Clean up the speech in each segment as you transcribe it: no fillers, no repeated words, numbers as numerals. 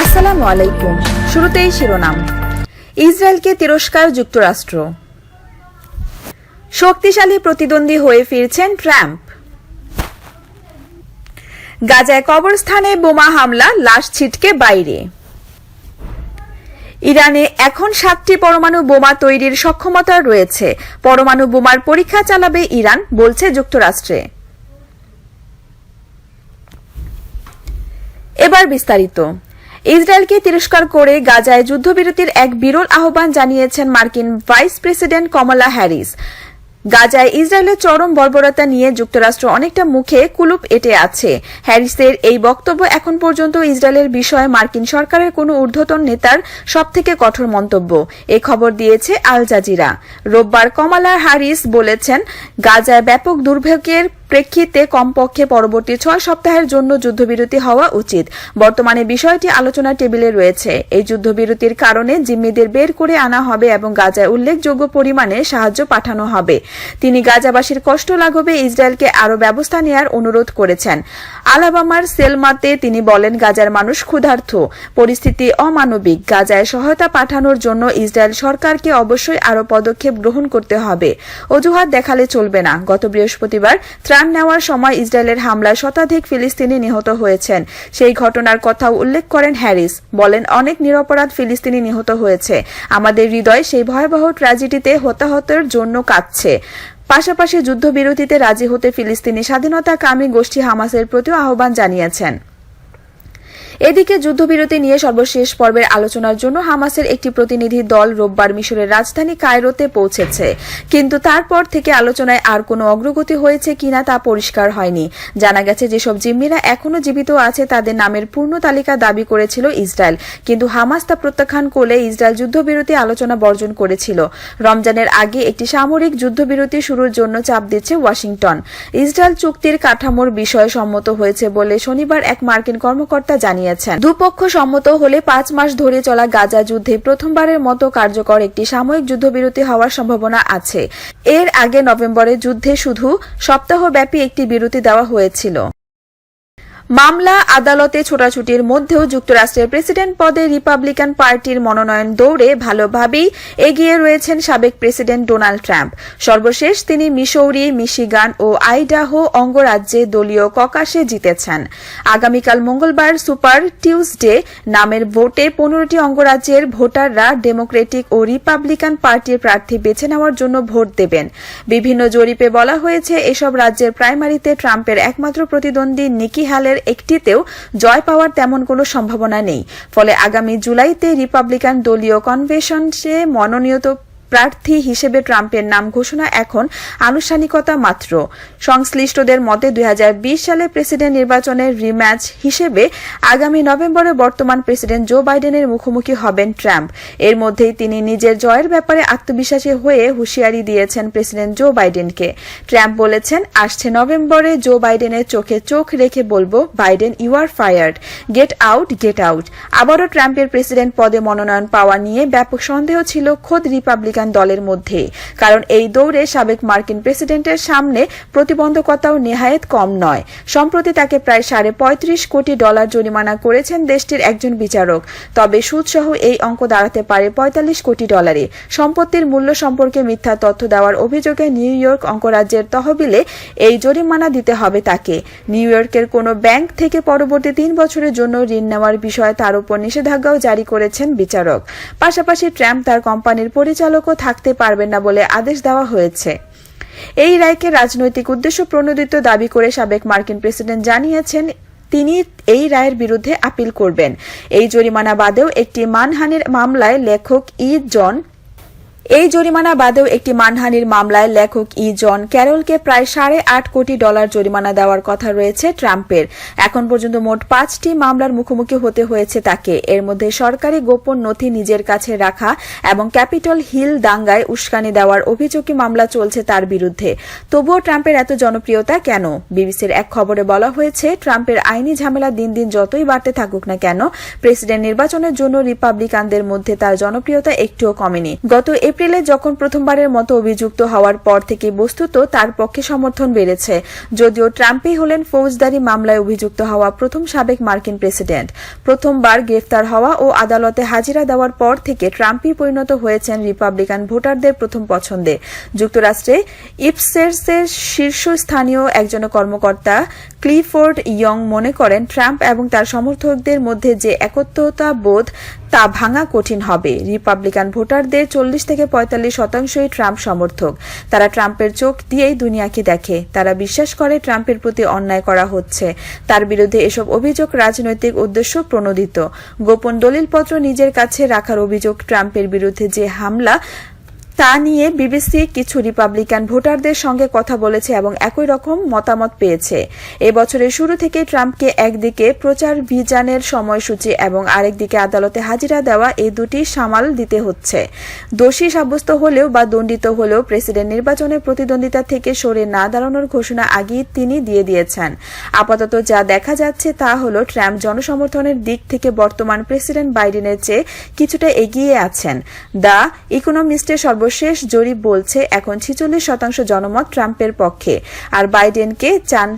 আসসালামু আলাইকুম। শুরুতেই শিরোনাম। ইসরায়েলকে তিরস্কার যুক্তরাষ্ট্র। শক্তিশালী প্রতিদ্বন্দ্বী হয়ে ফিরছেন ট্রাম্প। গাজায় কবরস্থানে বোমা হামলা, লাশ ছিটকে বাইরে। ইরানে এখন 7টি পরমাণু বোমা তৈরির সক্ষমতা রয়েছে। পরমাণু বোমার পরীক্ষা চালাবে ইরান, বলছে যুক্তরাষ্ট্রে। এবার বিস্তারিত। ইসরায়েলকে তিরস্কার করে গাজায় যুদ্ধবিরতির এক বিরল আহ্বান জানিয়েছেন মার্কিন ভাইস প্রেসিডেন্ট কমলা হ্যারিস। গাজায় ইসরায়েলের চরম বর্বরতা নিয়ে যুক্তরাষ্ট্র অনেকটা মুখে কুলুপ এঁটে আছে। হ্যারিসের এই বক্তব্য এখন পর্যন্ত ইসরায়েলের বিষয়ে মার্কিন সরকারের কোনো ঊর্ধ্বতন নেতার সবথেকে কঠোর মন্তব্য। এ খবর দিয়েছে আল জাজিরা। রোববার কমলা হ্যারিস বলেছেন, গাজায় ব্যাপক দুর্ভোগের প্রেক্ষিতে কমপক্ষে পরবর্তী 6 সপ্তাহের জন্য যুদ্ধবিরতি হওয়া উচিত। বর্তমানে বিষয়টি আলোচনার টেবিলে রয়েছে। এই যুদ্ধবিরতির কারণে জিম্মিদের বের করে আনা হবে এবং গাজায় উল্লেখযোগ্য পরিমাণে সাহায্য পাঠানো হবে। তিনি গাজাবাসীর কষ্ট লাঘবে ইসরায়েলকে আরও ব্যবস্থা নেয়ার অনুরোধ করেছেন। আলাবামার সেলমাতে তিনি বলেন, গাজার মানুষ ক্ষুধার্ত, পরিস্থিতি অমানবিক। গাজায় সহায়তা পাঠানোর জন্য ইসরায়েল সরকারকে অবশ্যই আরও পদক্ষেপ গ্রহণ করতে হবে। অজুহাত দেখালে চলবে না। গত বৃহস্পতিবার ত্রাণ নেওয়ার সময় ইসরায়েলের হামলায় শতাধিক ফিলিস্তিনি নিহত হয়েছেন। সেই ঘটনার কথাও উল্লেখ করেন হ্যারিস। বলেন, অনেক নিরপরাধ ফিলিস্তিনি নিহত হয়েছে। আমাদের হৃদয় সেই ভয়াবহ ট্র্যাজেডিতে হতাহতের জন্য কাঁদছে। পাশাপাশি যুদ্ধবিরতিতে রাজি হতে ফিলিস্তিনি স্বাধীনতাকামী গোষ্ঠী হামাসের প্রতিও আহ্বান জানিয়েছেন। এদিকে যুদ্ধবিরতি নিয়ে সর্বশেষ পর্বের আলোচনার জন্য হামাসের একটি প্রতিনিধি দল রোববার মিশরের রাজধানী কায়রোতে পৌঁছেছে। কিন্তু তারপর থেকে আলোচনায় আর কোনো অগ্রগতি হয়েছে কিনা তা পরিষ্কার হয়নি। জানা গেছে, যেসব জিম্মিরা এখনও জীবিত আছে তাদের নামের পূর্ণ তালিকা দাবি করেছিল ইসরায়েল, কিন্তু হামাস তা প্রত্যাখ্যান করলে ইসরায়েল যুদ্ধবিরতি আলোচনা বর্জন করেছিল। রমজানের আগে একটি সামরিক যুদ্ধবিরতি শুরুর জন্য চাপ দিচ্ছে ওয়াশিংটন। ইসরায়েল চুক্তির কাঠামোর বিষয়ে সম্মত হয়েছে বলে শনিবার এক মার্কিন কর্মকর্তা জানিয়েছেন। দুপক্ষ সম্মত হলে 5 মাস ধরে চলা গাজা যুদ্ধে প্রথমবারের মতো কার্যকর একটি সাময়িক যুদ্ধবিরতি হওয়ার সম্ভাবনা আছে। এর আগে নভেম্বরে যুদ্ধে শুধু সপ্তাহব্যাপী একটি বিরতি দেওয়া হয়েছিল। মামলা আদালতে ছোটাছুটির মধ্যেও যুক্তরাষ্ট্রের প্রেসিডেন্ট পদে রিপাবলিকান পার্টির মনোনয়ন দৌড়ে ভালোভাবেই এগিয়ে রয়েছেন সাবেক প্রেসিডেন্ট ডোনাল্ড ট্রাম্প। সর্বশেষ তিনি মিসৌরি, মিশিগান ও আইডাহো অঙ্গরাজ্যে দলীয় ককাসে জিতেছেন। আগামীকাল মঙ্গলবার সুপার টিউজডে নামের ভোটে 15টি অঙ্গরাজ্যের ভোটাররা ডেমোক্রেটিক ও রিপাবলিকান পার্টির প্রার্থী বেছে নেওয়ার জন্য ভোট দেবেন। বিভিন্ন জরিপে বলা হয়েছে, এসব রাজ্যের প্রাইমারিতে ট্রাম্পের একমাত্র প্রতিদ্বন্দ্বী নিকি হ্যালের একটিতেও জয় পাওয়ার তেমন কোনো সম্ভাবনা নেই। ফলে আগামী জুলাইতে রিপাবলিকান দলীয় কনভেনশনে মনোনীত প্রার্থী হিসেবে ট্রাম্পের নাম ঘোষণা এখন আনুষ্ঠানিকতা মাত্র। সংশ্লিষ্টদের মতে 2020 সালে প্রেসিডেন্ট নির্বাচনের রিম্যাচ হিসেবে আগামী নভেম্বরে বর্তমান প্রেসিডেন্ট জো বাইডেনের মুখোমুখি হবেন ট্রাম্প। এর মধ্যেই তিনি নিজের জয়ের ব্যাপারে আত্মবিশ্বাসী হয়ে হুঁশিয়ারি দিয়েছেন প্রেসিডেন্ট জো বাইডেনকে। ট্রাম্প বলেছেন, আসছে নভেম্বরে জো বাইডেনের চোখে চোখ রেখে বলবো, Biden, you are fired, get out, get out. আবারও ট্রাম্পের প্রেসিডেন্ট পদে মনোনয়ন পাওয়া নিয়ে ব্যাপক সন্দেহ ছিল খোদ রিপাবলিকান দলের মধ্যে, কারণ এই দৌড়ে সাবেক মার্কিন প্রেসিডেন্টের সামনে প্রতিবন্ধকতাও নেহায়েত কম নয়। সম্প্রতি তাকে প্রায় $35 কোটি জরিমানা করেছেন দেশটির একজন বিচারক। তবে সুদসহ এই অঙ্ক দাঁড়াতে পারে $45 কোটি। সম্পত্তির মূল্য সম্পর্কে মিথ্যা তথ্য দেওয়ার অভিযোগে নিউ ইয়র্ক অঙ্গরাজ্যের তহবিলে এই জরিমানা দিতে হবে তাকে। নিউ ইয়র্কের কোনো ব্যাংক থেকে পরবর্তী 3 বছরের জন্য ঋণ নেওয়ার বিষয়ে তার উপর নিষেধাজ্ঞাও জারি করেছেন বিচারক। পাশাপাশি ট্রাম্প তার কোম্পানির পরিচালক থাকতে পারবেন না বলে আদেশ দেওয়া হয়েছে। এই রায়কে রাজনৈতিক উদ্দেশ্য প্রণোদিত দাবি করে সাবেক মার্কিন প্রেসিডেন্ট জানিয়েছেন তিনি এই রায়ের বিরুদ্ধে আপিল করবেন। এই জরিমানা বাদেও একটি মানহানির মামলায় লেখক ই জন ক্যারলকে প্রায় $8.5 কোটি জরিমানা দেওয়ার কথা রয়েছে ট্রাম্পের। এখন পর্যন্ত মোট 5টি মামলার মুখোমুখি হতে হয়েছে তাকে। এর মধ্যে সরকারি গোপন নথি নিজের কাছে রাখা এবং ক্যাপিটল হিল দাঙ্গায় উস্কানি দেওয়ার অভিযোগে মামলা চলছে তার বিরুদ্ধে। তবুও ট্রাম্পের এত জনপ্রিয়তা কেন? বিবিসির এক খবরে বলা হয়েছে, ট্রাম্পের আইনি ঝামেলা দিন দিন যতই বাড়তে থাকুক না কেন, প্রেসিডেন্ট নির্বাচনের জন্য রিপাবলিকানদের মধ্যে তার জনপ্রিয়তা একটুও কমেনি। গত এপ্রিলে যখন প্রথমবারের মতো অভিযুক্ত হওয়ার পর থেকে বস্তুত তার পক্ষে সমর্থন বেড়েছে, যদিও ট্রাম্পই হলেন ফৌজদারি মামলায় অভিযুক্ত হওয়া প্রথম সাবেক মার্কিন প্রেসিডেন্ট। প্রথমবার গ্রেফতার হওয়া ও আদালতে হাজিরা দেওয়ার পর থেকে ট্রাম্পই পরিণত হয়েছেন রিপাবলিকান ভোটারদের প্রথম পছন্দে। যুক্তরাষ্ট্রে ইপসেসের শীর্ষস্থানীয় একজন কর্মকর্তা ক্লিফোর্ড ইয়ং মনে করেন, ট্রাম্প এবং তার সমর্থকদের মধ্যে যে একত্রতা বোধ তা ভাঙা কঠিন হবে। রিপাবলিকান ভোটারদের 40 থেকে 45% ট্রাম্প সমর্থক। তারা ট্রাম্পের চোখ দিয়েই দুনিয়াকে দেখে। তারা বিশ্বাস করে ট্রাম্পের প্রতি অন্যায় করা হচ্ছে। তার বিরুদ্ধে এসব অভিযোগ রাজনৈতিক উদ্দেশ্য প্রণোদিত। গোপন দলিলপত্র নিজের কাছে রাখার অভিযোগ, ট্রাম্পের বিরুদ্ধে যে হামলা তা নিয়ে বিবিসি কিছু রিপাবলিকান ভোটারদের সঙ্গে কথা বলেছে এবং একই রকম মতামত পেয়েছে। এ বছরের শুরু থেকে ট্রাম্পকে একদিকে প্রচারাভিযানের সময়সূচি এবং আরেকদিকে আদালতে হাজিরা দেওয়া, এই দুটি সামাল দিতে হচ্ছে। দোষী সাব্যস্ত হলেও বা দণ্ডিত হলেও প্রেসিডেন্ট নির্বাচনে প্রতিদ্বন্দ্বিতা থেকে সরে না দাঁড়ানোর ঘোষণা আগেই তিনি দিয়ে দিয়েছেন। আপাতত যা দেখা যাচ্ছে তা হল, ট্রাম্প জনসমর্থনের দিক থেকে বর্তমান প্রেসিডেন্ট বাইডেনের চেয়ে কিছুটা এগিয়ে আছেন। দ্য ইকোনমিস্টের সর্বশেষ জরিপ বলছে এখন 46% জনমত ট্রাম্পের পক্ষে, আর বাইডেনকে চান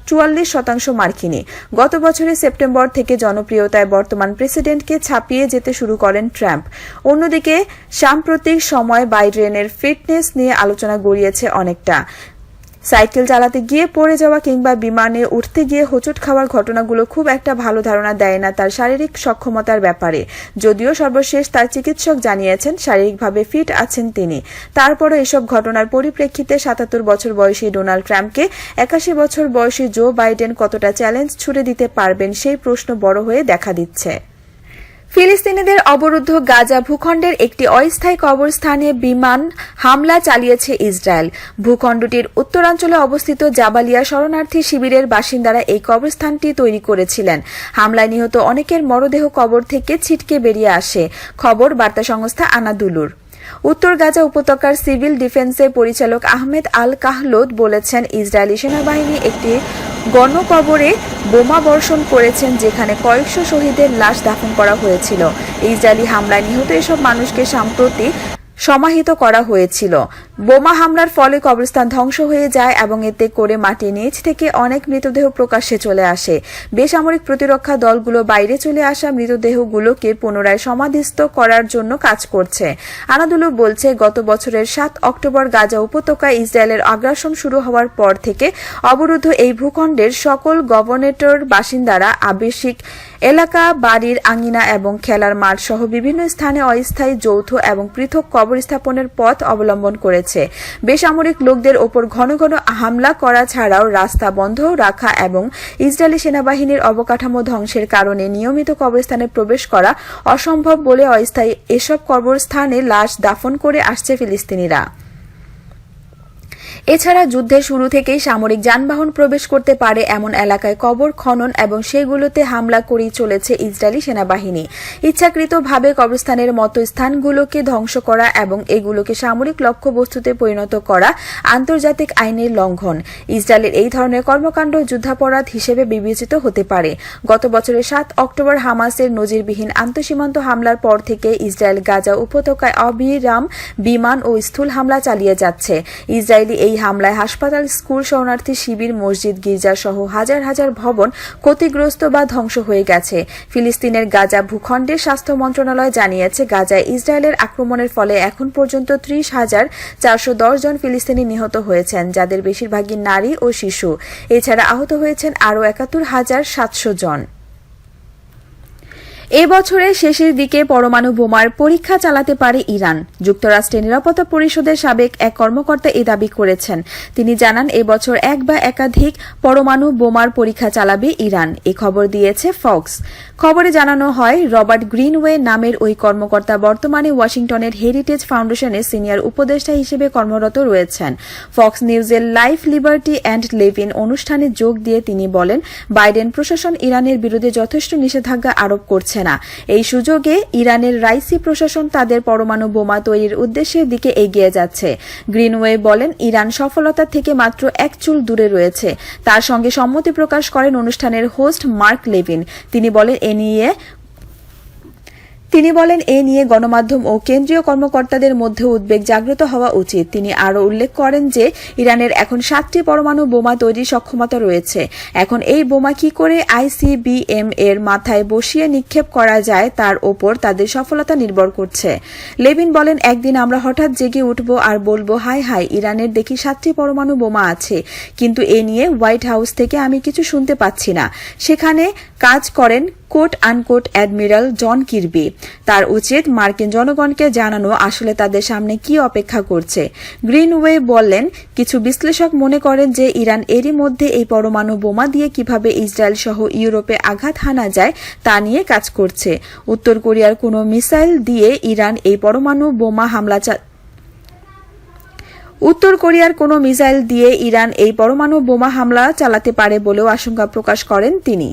44% মার্কিনী। গত বছরের সেপ্টেম্বর থেকে জনপ্রিয়তায় বর্তমান প্রেসিডেন্টকে ছাপিয়ে যেতে শুরু করেন ট্রাম্প। অন্যদিকে সাম্প্রতিক সময় বাইডেনের ফিটনেস নিয়ে আলোচনা গড়িয়েছে অনেকটা। সাইকেল চালাতে গিয়ে পড়ে যাওয়া কিংবা বিমানে উঠতে গিয়ে হোঁচট খাওয়ার ঘটনাগুলো খুব একটা ভালো ধারণা দেয় না তার শারীরিক সক্ষমতার ব্যাপারে। যদিও সর্বশেষ তার চিকিৎসক জানিয়েছেন শারীরিকভাবে ফিট আছেন তিনি। তারপরও এসব ঘটনার পরিপ্রেক্ষিতে 77 বছর বয়সী ডোনাল্ড ট্রাম্পকে 81 বছর বয়সী জো বাইডেন কতটা চ্যালেঞ্জ ছুড়ে দিতে পারবেন, সেই প্রশ্ন বড় হয়ে দেখা দিচ্ছে। ফিলিস্তিনিদের অবরুদ্ধ গাজা ভূখণ্ডের একটি অস্থায়ী কবরস্থানে বিমান হামলা চালিয়েছে ইসরায়েল। ভূখণ্ডটির উত্তরাঞ্চলে অবস্থিত জাবালিয়া শরণার্থী শিবিরের বাসিন্দারা এই কবরস্থানটি তৈরি করেছিলেন। হামলায় নিহত অনেকের মরদেহ কবর থেকে ছিটকে বেরিয়ে আসে, খবর বার্তা সংস্থা আনাদুলুর। উত্তর গাজা উপত্যকার সিভিল ডিফেন্সের পরিচালক আহমেদ আল কাহলোদ বলেছেন, ইসরায়েলি সেনাবাহিনী একটি গণকবরে বোমা বর্ষণ করেছেন, যেখানে কয়েকশো শহীদের লাশ দাফন করা হয়েছিল। ইসরায়েলি হামলায় নিহত এসব মানুষকে সম্প্রতি সমাহিত করা হয়েছিল। বোমা হামলার ফলে কবরস্থান ধ্বংস হয়ে যায় এবং এতে করে মাটির নিচ থেকে অনেক মৃতদেহ প্রকাশ্যে চলে আসে। বেসামরিক প্রতিরক্ষা দলগুলো বাইরে চলে আসা মৃতদেহগুলোকে পুনরায় সমাধিস্থ করার জন্য কাজ করছে। আনাদুলু বলছে, গত বছরের 7 অক্টোবর গাজা উপত্যকায় ইসরায়েলের আগ্রাসন শুরু হওয়ার পর থেকে অবরুদ্ধ এই ভূখণ্ডের সকল গভর্নরেটর বাসিন্দারা আবাসিক এলাকা, বাড়ির আঙিনা এবং খেলার মাঠ সহ বিভিন্ন স্থানে অস্থায়ী যৌথ এবং পৃথক কবর স্থাপনের পথ অবলম্বন করেছে। বেসামরিক লোকদের ওপর ঘন ঘন হামলা করা ছাড়াও রাস্তা বন্ধ রাখা এবং ইসরায়েলি সেনাবাহিনীর অবকাঠামো ধ্বংসের কারণে নিয়মিত কবরস্থানে প্রবেশ করা অসম্ভব বলে অস্থায়ী এসব কবরস্থানে লাশ দাফন করে আসছে ফিলিস্তিনিরা। এছাড়া যুদ্ধের শুরু থেকেই সামরিক যানবাহন প্রবেশ করতে পারে এমন এলাকায় কবর খনন এবং সেগুলোতে হামলা করেই চলেছে ইসরায়েলি সেনাবাহিনী। ইচ্ছাকৃতভাবে কবরস্থানের মতো স্থানগুলোকে ধ্বংস করা এবং এগুলোকে সামরিক লক্ষ্যবস্তুতে পরিণত করা আন্তর্জাতিক আইনের লঙ্ঘন। ইসরায়েলের এই ধরনের কর্মকাণ্ড যুদ্ধাপরাধ হিসেবে বিবেচিত হতে পারে। গত বছরের 7 অক্টোবর হামাসের নজিরবিহীন আন্তঃসীমান্ত হামলার পর থেকে ইসরায়েল গাজা উপত্যকায় অবিরাম বিমান ও স্থল হামলা চালিয়ে যাচ্ছে। ইসরায়েলি এই হামলায় হাসপাতাল, স্কুল, শরণার্থী শিবির, মসজিদ, গির্জা সহ হাজার হাজার ভবন ক্ষতিগ্রস্ত বা ধ্বংস হয়ে গেছে। ফিলিস্তিনের গাজা ভূখণ্ডের স্বাস্থ্য মন্ত্রণালয় জানিয়েছে, গাজায় ইসরায়েলের আক্রমণের ফলে এখন পর্যন্ত 30,410 জন ফিলিস্তিনি নিহত হয়েছেন, যাদের বেশিরভাগই নারী ও শিশু। এছাড়া আহত হয়েছেন আরও 71,700 জন। এ বছরের শেষের দিকে পরমাণু বোমার পরীক্ষা চালাতে পারে ইরান। যুক্তরাষ্ট্রের নিরাপত্তা পরিষদের সাবেক এক কর্মকর্তা এই দাবি করেছেন। তিনি জানান, এ বছর এক বা একাধিক পরমাণু বোমার পরীক্ষা চালাবে ইরান। এই খবর দিয়েছে ফক্স। খবরে জানানো হয়, রবার্ট গ্রিনওয়ে নামের ওই কর্মকর্তা বর্তমানে ওয়াশিংটনের হেরিটেজ ফাউন্ডেশনের সিনিয়র উপদেষ্টা হিসেবে কর্মরত রয়েছেন। ফক্স নিউজের লাইফ, লিবার্টি অ্যান্ড লেভিন অনুষ্ঠানে যোগ দিয়ে তিনি বলেন, বাইডেন প্রশাসন ইরানের বিরুদ্ধে যথেষ্ট নিষেধাজ্ঞা আরোপ করছে না। এই সুযোগে ইরানের রাইসি প্রশাসন তাদের পরমাণু বোমা তৈরির উদ্দেশ্যের দিকে এগিয়ে যাচ্ছে। গ্রিনওয়ে বলেন, ইরান সফলতা থেকে মাত্র এক চুল দূরে রয়েছে। তার সঙ্গে সম্মতি প্রকাশ করেন অনুষ্ঠানের হোস্ট মার্ক লেভিন। তিনি বলেন, তিনি বলেন, এ নিয়ে গণমাধ্যম ও কেন্দ্রীয় কর্মকর্তাদের মধ্যে উদ্বেগ জাগ্রত হওয়া উচিত। তিনি আরও উল্লেখ করেন যে ইরানের এখন 7টি পরমাণু বোমা তৈরির সক্ষমতা রয়েছে। এখন এই বোমা কি করে আইসিবিএম এর মাথায় বসিয়ে নিক্ষেপ করা যায় তার ওপর তাদের সফলতা নির্ভর করছে। লেভিন বলেন, একদিন আমরা হঠাৎ জেগে উঠব আর বলবো, হায় হায়, ইরানের দেখি 7টি পরমাণু বোমা আছে, কিন্তু এ নিয়ে হোয়াইট হাউস থেকে আমি কিছু শুনতে পাচ্ছি না। সেখানে কাজ করেন কোট আনকোট অ্যাডমিরাল জন কির্বি। তার উচিত মার্কিন জনগণকে জানানো আসলে তাদের সামনে কি অপেক্ষা করছে। গ্রিনওয়ে বললেন, কিছু বিশ্লেষক মনে করেন যে ইরান এরই মধ্যে এই পরমাণু বোমা দিয়ে কিভাবে ইসরায়েল সহ ইউরোপে আঘাত হানা যায় তা নিয়ে কাজ করছে। উত্তর কোরিয়ার কোনো মিসাইল দিয়ে ইরান এই পরমাণু বোমা হামলা চালাতে পারে বলেও আশঙ্কা প্রকাশ করেন তিনি।